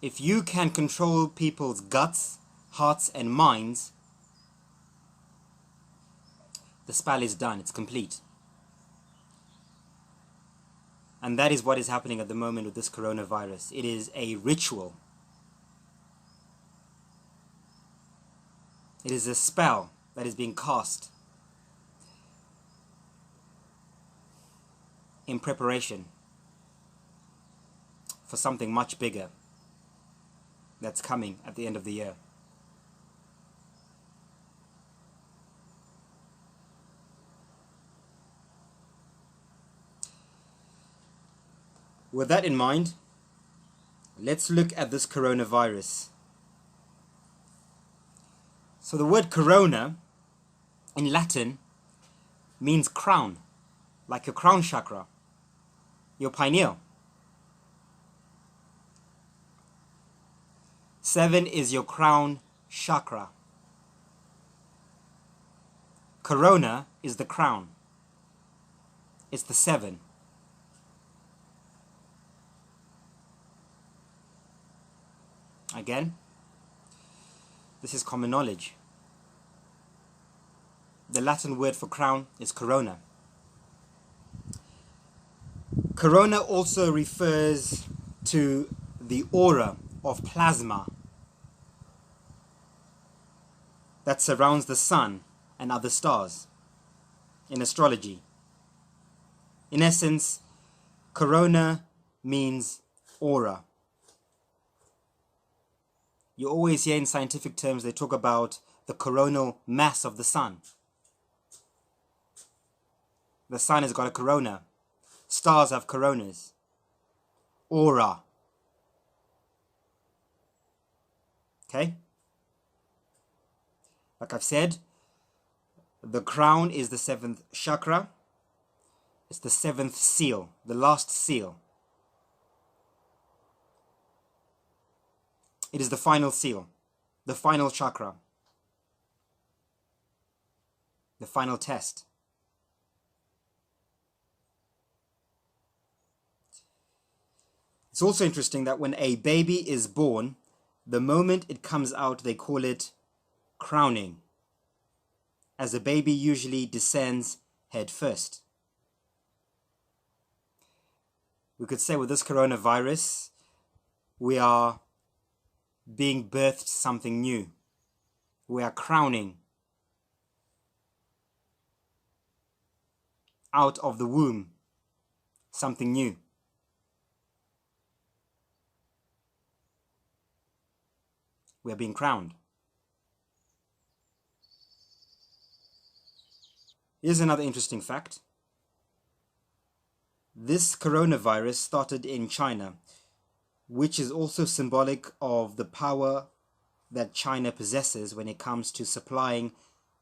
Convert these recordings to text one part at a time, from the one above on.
If you can control people's guts, hearts and minds, the spell is done, it's complete. And that is what is happening at the moment with this coronavirus. It is a ritual. It is a spell that is being cast in preparation for something much bigger that's coming at the end of the year. With that in mind, let's look at this coronavirus. So the word corona in Latin means crown, like your crown chakra, your pineal. 7 is your crown chakra. Corona is the crown. It's the 7. Again, this is common knowledge. The Latin word for crown is corona. Corona also refers to the aura of plasma that surrounds the sun and other stars in astrology. In essence, corona means aura. You always hear in scientific terms they talk about the coronal mass of the sun. The sun has got a corona. Stars have coronas. Aura. Okay? Like I've said, the crown is the 7th chakra. It's the 7th seal, the last seal. It is the final seal, the final chakra, the final test. It's also interesting that when a baby is born, the moment it comes out, they call it crowning, as the baby usually descends head first. We could say with this coronavirus, we are being birthed something new. We are crowning out of the womb something new. We are being crowned. Here's another interesting fact. This coronavirus started in China, which is also symbolic of the power that China possesses when it comes to supplying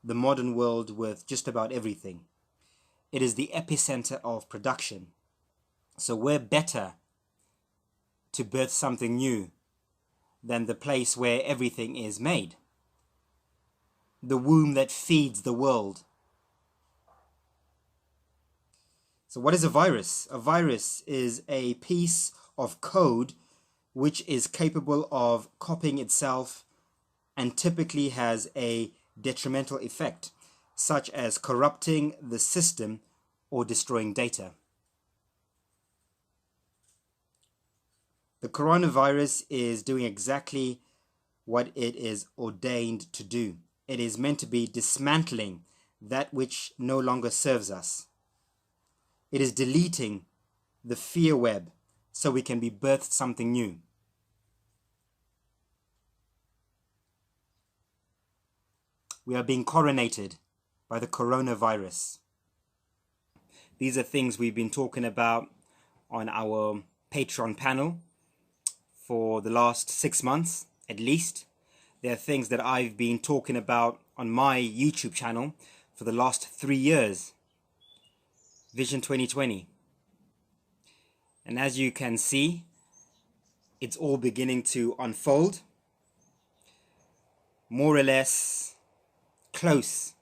the modern world with just about everything. It is the epicenter of production. So we're better to birth something new than the place where everything is made. The womb that feeds the world. So what is a virus? A virus is a piece of code which is capable of copying itself and typically has a detrimental effect, such as corrupting the system or destroying data. The coronavirus is doing exactly what it is ordained to do. It is meant to be dismantling that which no longer serves us. It is deleting the fear web so we can be birthed something new. We are being coronated by the coronavirus. These are things we've been talking about on our Patreon panel for the last 6 months, at least. There are things that I've been talking about on my YouTube channel for the last 3 years. Vision 2020. And as you can see, it's all beginning to unfold, more or less close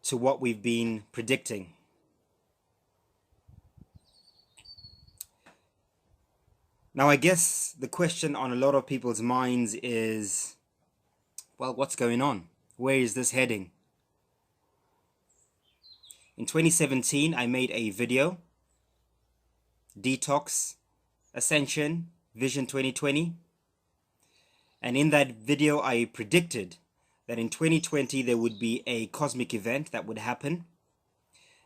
to what we've been predicting. Now, I guess the question on a lot of people's minds is, well, what's going on? Where is this heading? In 2017, I made a video, Detox, Ascension, Vision 2020. And in that video, I predicted that in 2020, there would be a cosmic event that would happen.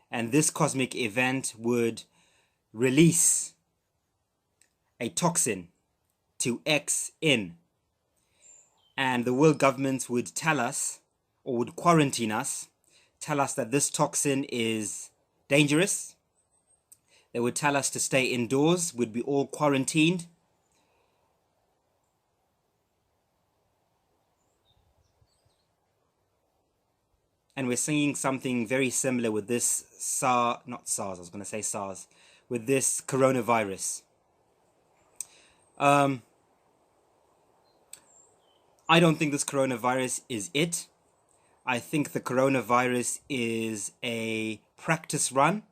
And this cosmic event would release a toxin to X in. And the world governments would tell us, or would quarantine us, tell us that this toxin is dangerous. They would tell us to stay indoors, we'd be all quarantined. And we're seeing something very similar with this with this coronavirus. I don't think this coronavirus is it. I think the coronavirus is a practice run.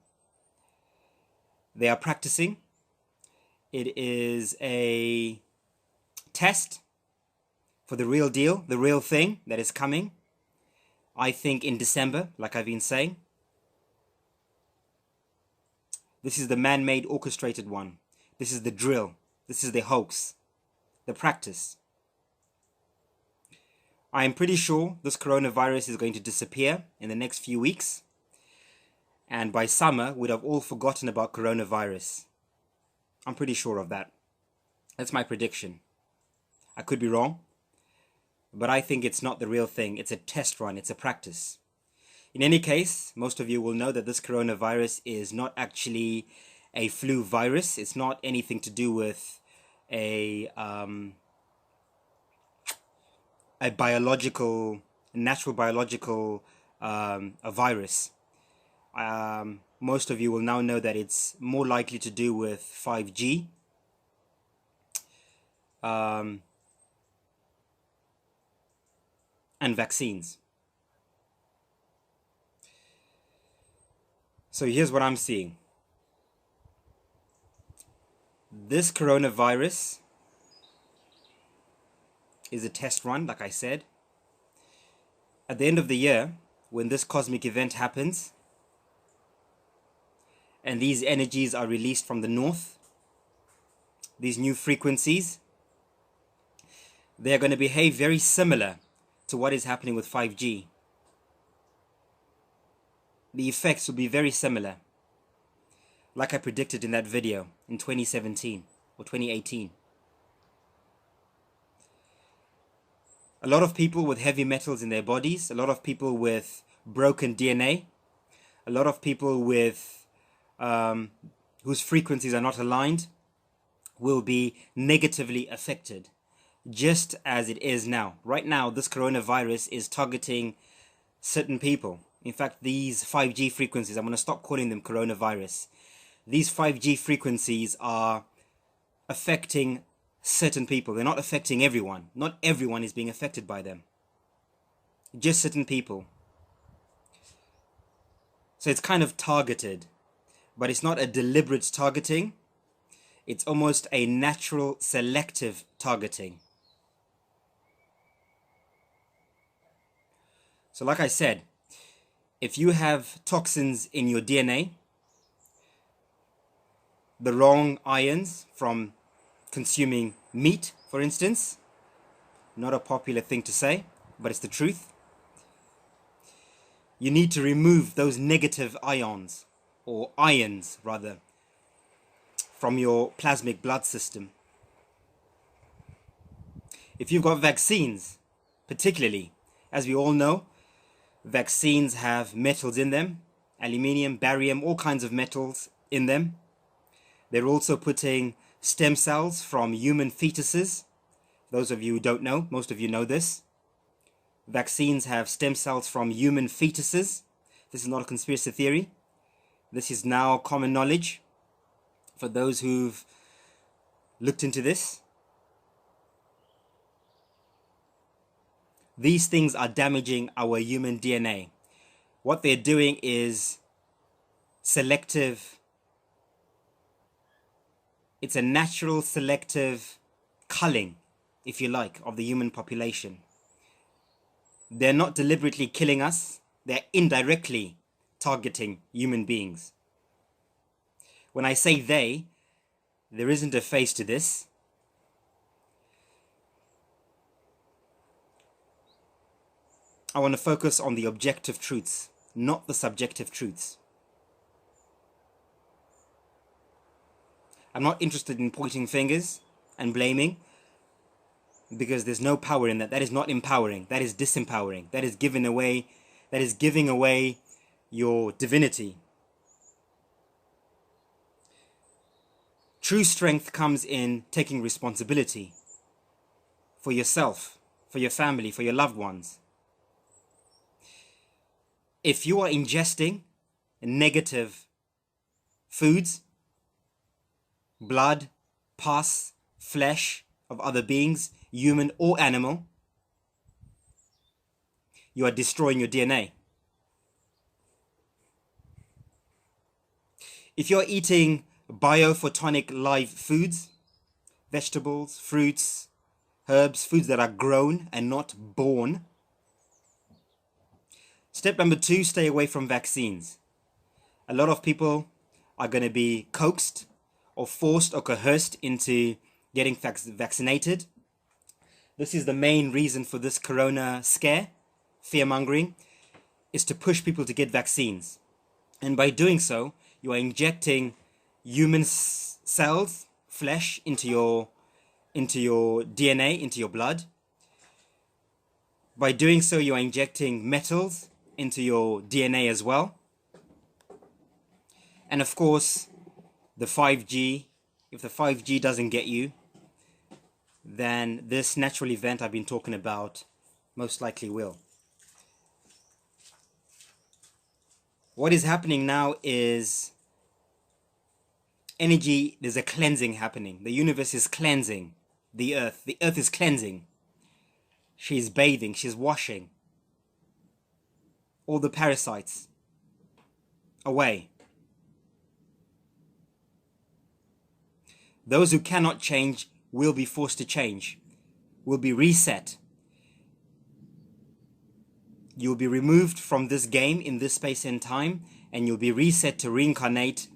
They are practicing. It is a test for the real deal, the real thing that is coming. I think in December, like I've been saying. This is the man-made orchestrated one. This is the drill. This is the hoax, the practice. I am pretty sure this coronavirus is going to disappear in the next few weeks. And by summer, we'd have all forgotten about coronavirus. I'm pretty sure of that. That's my prediction. I could be wrong. But I think it's not the real thing. It's a test run. It's a practice. In any case, most of you will know that this coronavirus is not actually a flu virus. It's not anything to do with a biological, natural biological a virus. Most of you will now know that it's more likely to do with 5G. And vaccines. So here's what I'm seeing. This coronavirus is a test run, like I said. At the end of the year, when this cosmic event happens, and these energies are released from the north, these new frequencies, they're going to behave very similar to what is happening with 5G. The effects will be very similar, like I predicted in that video in 2017 or 2018. A lot of people with heavy metals in their bodies, a lot of people with broken DNA, a lot of people with whose frequencies are not aligned will be negatively affected. Just as it is now. Right now, this coronavirus is targeting certain people. In fact, these 5G frequencies, I'm going to stop calling them coronavirus. These 5G frequencies are affecting certain people. They're not affecting everyone. Not everyone is being affected by them. Just certain people. So it's kind of targeted. But it's not a deliberate targeting. It's almost a natural selective targeting. So like I said, if you have toxins in your DNA, the wrong ions from consuming meat, for instance, not a popular thing to say, but it's the truth, you need to remove those negative ions, or ions rather, from your plasmic blood system. If you've got vaccines, particularly, as we all know, vaccines have metals in them, aluminium, barium, all kinds of metals in them. They're also putting stem cells from human fetuses. Those of you who don't know, most of you know this. Vaccines have stem cells from human fetuses. This is not a conspiracy theory. This is now common knowledge for those who've looked into this. These things are damaging our human DNA. What they're doing is selective It's a natural selective culling, if you like, of the human population. They're not deliberately killing us, they're indirectly targeting human beings. When I say they, there isn't a face to this. I want to focus on the objective truths, not the subjective truths. I'm not interested in pointing fingers and blaming, because there's no power in that. That is not empowering. That is disempowering. That is giving away your divinity. True strength comes in taking responsibility for yourself, for your family, for your loved ones. If you are ingesting negative foods, blood, pus, flesh of other beings, human or animal, you are destroying your DNA. If you're eating biophotonic live foods, vegetables, fruits, herbs, foods that are grown and not born. Step number 2, stay away from vaccines. A lot of people are going to be coaxed or forced or coerced into getting vaccinated. This is the main reason for this corona scare, fear-mongering, is to push people to get vaccines. And by doing so, you are injecting human cells, flesh, into your DNA, into your blood. By doing so, you are injecting metals into your DNA as well. And of course, the 5G, if the 5G doesn't get you, then this natural event I've been talking about most likely will. What is happening now is energy, there's a cleansing happening. The universe is cleansing the earth. The earth is cleansing. She's bathing, she's washing all the parasites away. Those who cannot change will be forced to change, will be reset. You'll be removed from this game in this space and time, and you'll be reset to reincarnate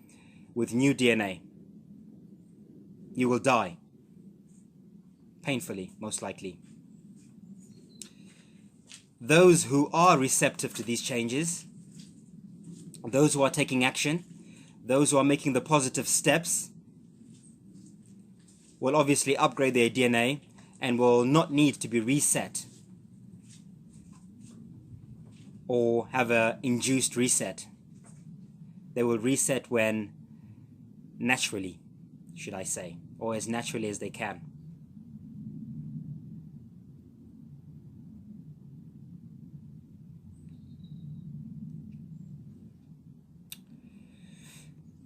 with new DNA. You will die. Painfully, most likely. Those who are receptive to these changes, those who are taking action, those who are making the positive steps, will obviously upgrade their DNA and will not need to be reset or have an induced reset. They will reset when naturally, should I say, or as naturally as they can.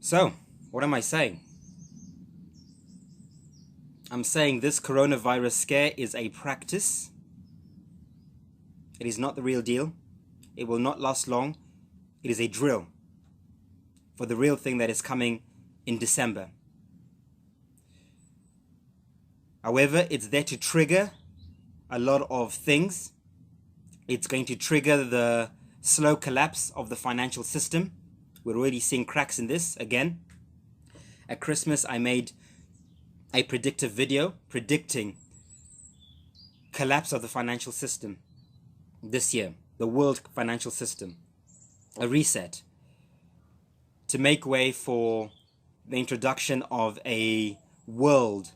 So, what am I saying? I'm saying this coronavirus scare is a practice. It is not the real deal. It will not last long. It is a drill for the real thing that is coming in December. However, it's there to trigger a lot of things. It's going to trigger the slow collapse of the financial system. We're already seeing cracks in this again. At Christmas, I made a predictive video predicting collapse of the financial system this year, the world financial system, a reset to make way for the introduction of a world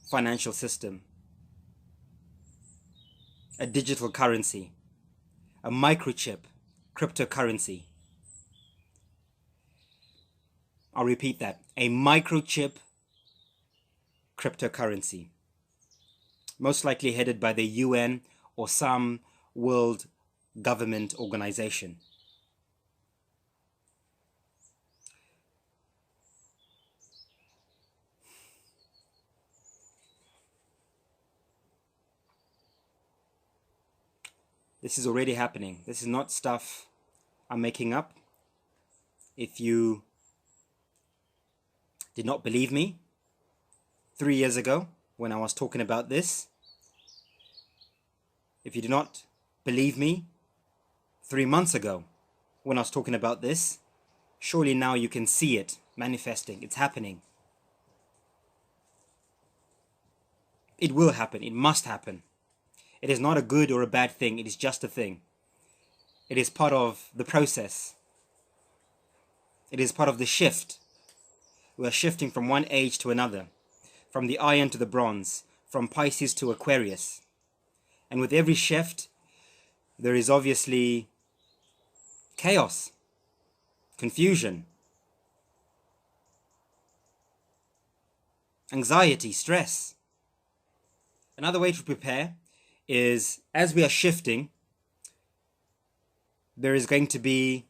financial system, a digital currency, a microchip, cryptocurrency. I'll repeat that, a microchip cryptocurrency, most likely headed by the UN or some world government organization. This is already happening. This is not stuff I'm making up. If you did not believe me 3 years ago when I was talking about this, if you did not believe me 3 months ago when I was talking about this, surely now you can see it manifesting. It's happening. It will happen. It must happen. It is not a good or a bad thing. It is just a thing. It is part of the process. It is part of the shift. We are shifting from one age to another, from the iron to the bronze, from Pisces to Aquarius. And with every shift, there is obviously chaos, confusion, anxiety, stress. Another way to prepare is, as we are shifting, there is going to be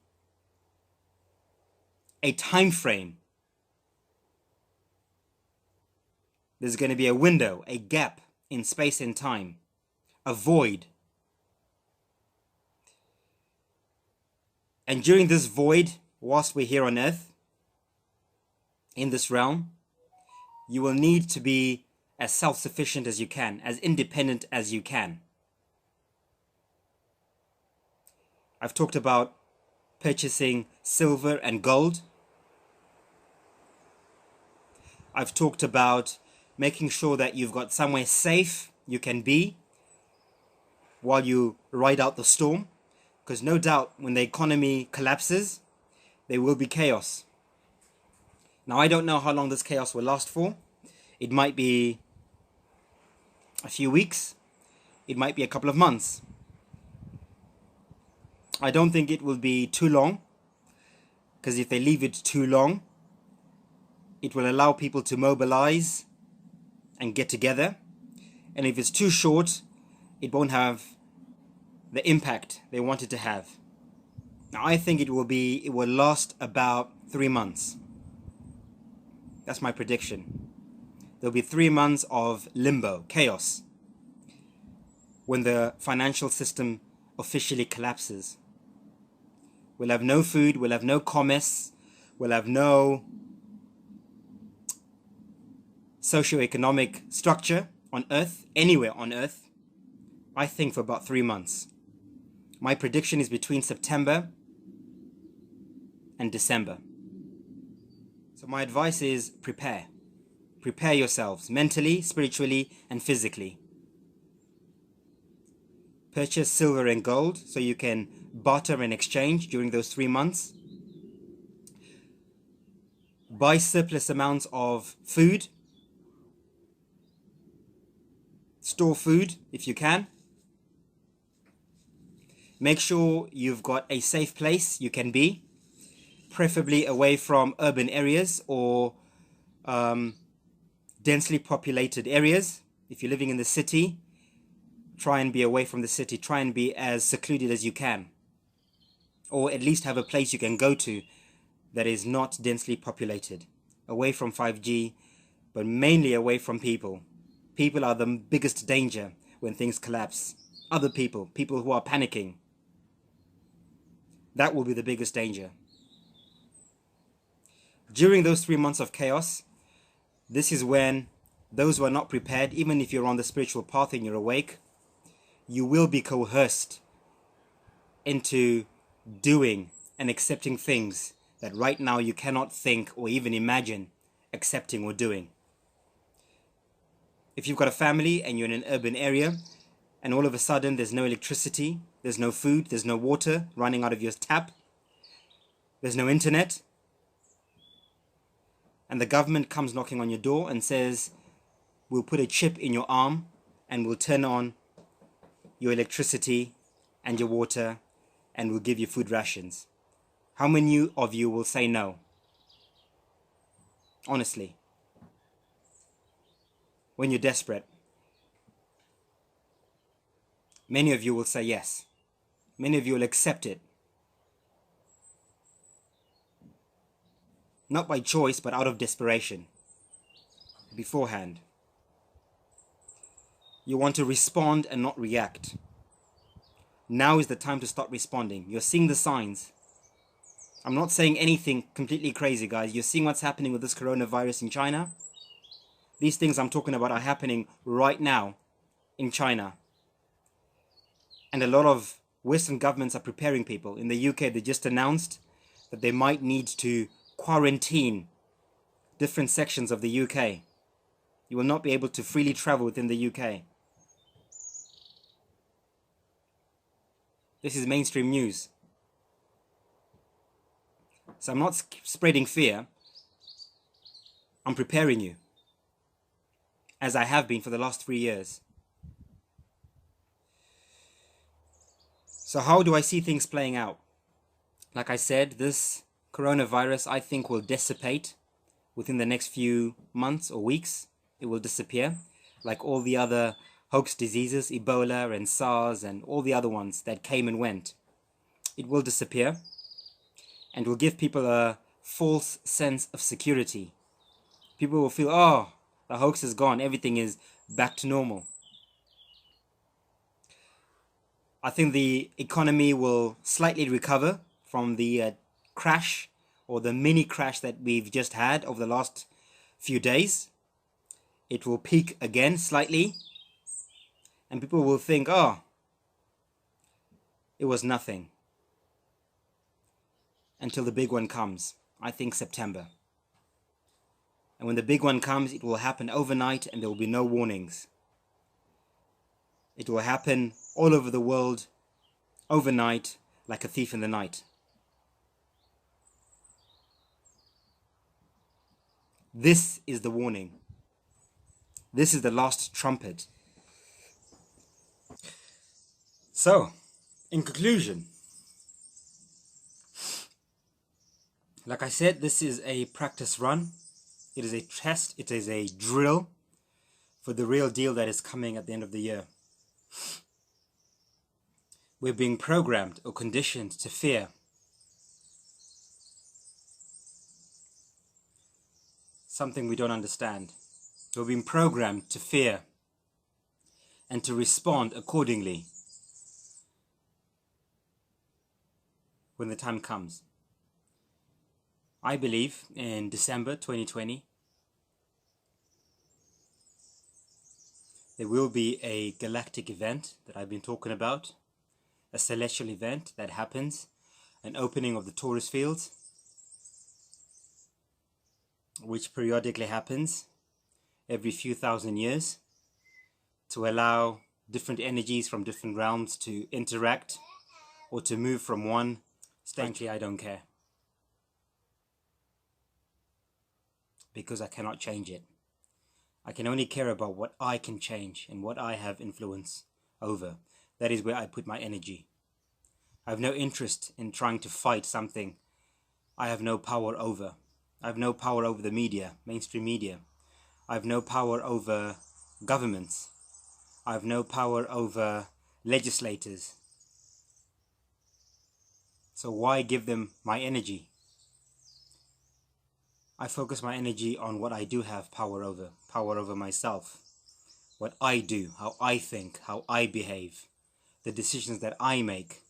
a time frame. There's going to be a window, a gap in space and time, a void. And during this void, whilst we're here on earth, in this realm, you will need to be as self-sufficient as you can, as independent as you can. I've talked about purchasing silver and gold. I've talked about making sure that you've got somewhere safe you can be while you ride out the storm. Because no doubt when the economy collapses, there will be chaos. Now, I don't know how long this chaos will last for. It might be a few weeks. It might be a couple of months. I don't think it will be too long, because if they leave it too long, it will allow people to mobilize and get together. And if it's too short, it won't have the impact they wanted to have. Now, I think it will last about 3 months. That's my prediction. There'll be 3 months of limbo, chaos, when the financial system officially collapses. We'll have no food, we'll have no commerce, we'll have no socio-economic structure on Earth, anywhere on Earth, I think for about 3 months. My prediction is between September and December. So my advice is prepare. Prepare yourselves mentally, spiritually, and physically. Purchase silver and gold so you can barter and exchange during those 3 months. Buy surplus amounts of food. Store food if you can. Make sure you've got a safe place you can be, preferably away from urban areas or densely populated areas. If you're living in the city, try and be away from the city. Try and be as secluded as you can. Or at least have a place you can go to that is not densely populated. Away from 5G, but mainly away from people. People are the biggest danger when things collapse. Other people, people who are panicking. That will be the biggest danger. During those 3 months of chaos, this is when those who are not prepared, even if you're on the spiritual path and you're awake, you will be coerced into doing and accepting things that right now you cannot think or even imagine accepting or doing. If you've got a family and you're in an urban area and all of a sudden there's no electricity, there's no food, there's no water running out of your tap, there's no internet, and the government comes knocking on your door and says, we'll put a chip in your arm and we'll turn on your electricity and your water and we'll give you food rations. How many of you will say no? Honestly. When you're desperate. Many of you will say yes. Many of you will accept it. Not by choice, but out of desperation. Beforehand. You want to respond and not react. Now is the time to start responding. You're seeing the signs. I'm not saying anything completely crazy, guys. You're seeing what's happening with this coronavirus in China. These things I'm talking about are happening right now in China. And a lot of Western governments are preparing people. In the UK, they just announced that they might need to quarantine different sections of the UK. You will not be able to freely travel within the UK. This is mainstream news. So I'm not spreading fear. I'm preparing you, as I have been for the last 3 years. So how do I see things playing out? Like I said, this coronavirus, I think, will dissipate within the next few months or weeks. It will disappear, like all the other hoax diseases, Ebola and SARS and all the other ones that came and went. It will disappear and will give people a false sense of security. People will feel, oh, the hoax is gone, everything is back to normal. I think the economy will slightly recover from the crash or the mini crash that we've just had over the last few days. It will peak again slightly, and people will think, oh, it was nothing, until the big one comes. I think September. And when the big one comes, it will happen overnight and there will be no warnings. It will happen all over the world overnight, like a thief in the night. This is the warning. This is the last trumpet. So, in conclusion, like I said, this is a practice run. It is a test. It is a drill for the real deal that is coming at the end of the year. We're being programmed or conditioned to fear. Something we don't understand. We're being programmed to fear and to respond accordingly when the time comes. I believe in December 2020, there will be a galactic event that I've been talking about, a celestial event that happens, an opening of the Taurus fields, which periodically happens every few thousand years to allow different energies from different realms to interact or to move from one state. Frankly, I don't care, because I cannot change it. I can only care about what I can change and what I have influence over. That is where I put my energy. I have no interest in trying to fight something I have no power over. I have no power over the media, mainstream media. I have no power over governments. I have no power over legislators. So why give them my energy? I focus my energy on what I do have power over myself. What I do, how I think, how I behave, the decisions that I make,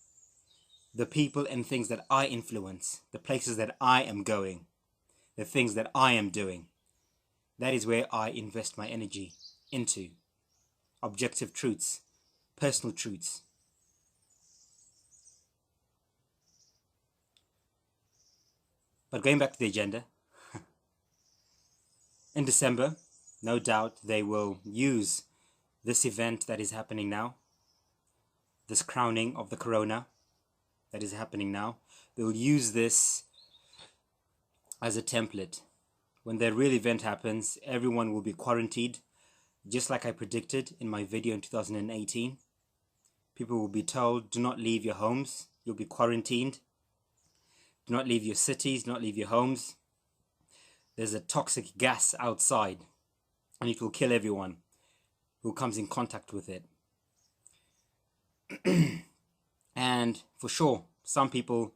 the people and things that I influence, the places that I am going, the things that I am doing. That is where I invest my energy into. Objective truths, personal truths. But going back to the agenda, in December, no doubt they will use this event that is happening now, this crowning of the corona that is happening now. They will use this as a template. When the real event happens, everyone will be quarantined, just like I predicted in my video in 2018. People will be told, do not leave your homes, you'll be quarantined. Do not leave your cities, do not leave your homes. There's a toxic gas outside, and it will kill everyone who comes in contact with it. And for sure, some people,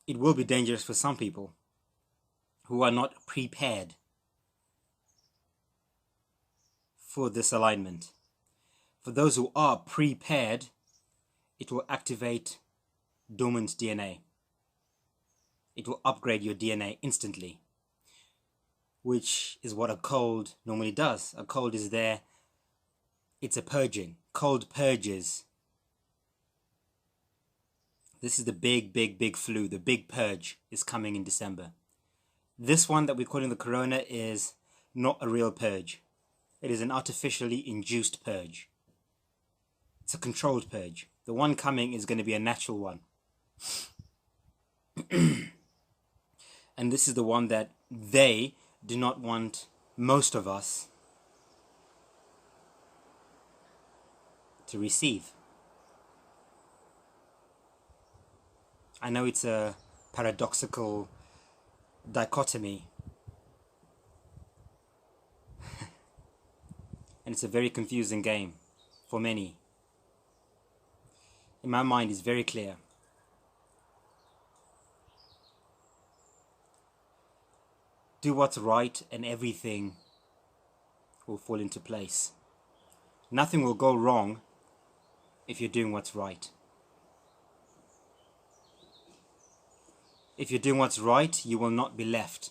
it will be dangerous for some people who are not prepared for this alignment. For those who are prepared, it will activate dormant DNA. it will upgrade your DNA instantly, which is what a cold normally does. A cold is there, it's a purging. Cold purges. This is the big flu. The big purge is coming in December. This one that we're calling the corona is not a real purge. It is an artificially induced purge. It's a controlled purge. The one coming is going to be a natural one. And this is the one that they do not want most of us to receive. I know it's a paradoxical dichotomy, and it's a very confusing game for many. In my mind, it's very clear. Do what's right and everything will fall into place. Nothing will go wrong if you're doing what's right. If you're doing what's right, you will not be left